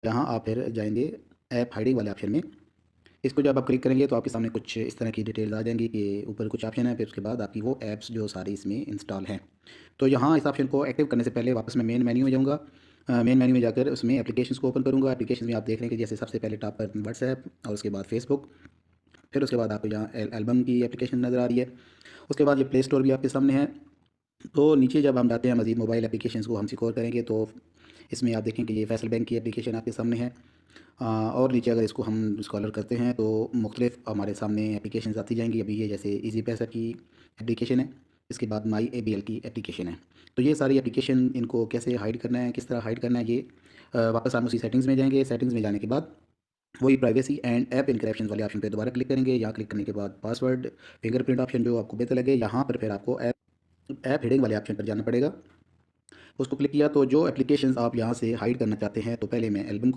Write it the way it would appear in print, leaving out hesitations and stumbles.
यहाँ आप फिर जाएंगे ऐप हाइडिंग वाले ऑप्शन में। इसको जब आप क्लिक करेंगे तो आपके सामने कुछ इस तरह की डिटेल्स आ जाएंगी कि ऊपर कुछ ऑप्शन है, फिर उसके बाद आपकी वो ऐप्स जो सारी इसमें इंस्टॉल हैं। तो यहाँ इस ऑप्शन को एक्टिव करने से पहले वापस मैं मेन मेन्यू में जाऊँगा। मेन मेन्यू में जाकर उसमें एप्लीकेशंस को ओपन करूँगा। एप्लीकेशन में आप देख लेंगे जैसे सबसे पहले टॉप पर व्हाट्सएप और उसके बाद फेसबुक, फिर उसके बाद आपको यहाँ एल्बम की एप्लीकेशन नज़र आ रही है। उसके बाद ये प्ले स्टोर भी आपके सामने है। तो नीचे जब हम जाते हैं मज़ीद मोबाइल एप्लीकेशंस को हम सिक्योर करेंगे तो इसमें आप देखें कि ये फैसल बैंक की एप्लीकेशन आपके सामने है। और नीचे अगर इसको हम स्क्रॉलर करते हैं तो मुख्तलिफ हमारे सामने एप्लीकेशंस आती जाएंगी। अभी ये जैसे इजी पैसा की एप्लीकेशन है, इसके बाद माई ABL की एप्लीकेशन है। तो ये सारी एप्लीकेशन इनको कैसे हाइड करना है, किस तरह हाइड करना है, ये वापस हम उसी सेटिंग्स में जाएंगे। सेटिंग्स में जाने के बाद वही प्राइवेसी एंड ऐप इनक्रप्शन वाले ऑप्शन पे दोबारा क्लिक करेंगे। यहाँ क्लिक करने के बाद पासवर्ड फिंगरप्रिंट ऑप्शन जो आपको बेहतर लगे, यहाँ पर फिर आपको ऐप हिडिंग वाले ऑप्शन पर जाना पड़ेगा। उसको क्लिक किया तो जो एप्लीकेशंस आप यहाँ से हाइड करना चाहते हैं तो पहले मैं एल्बम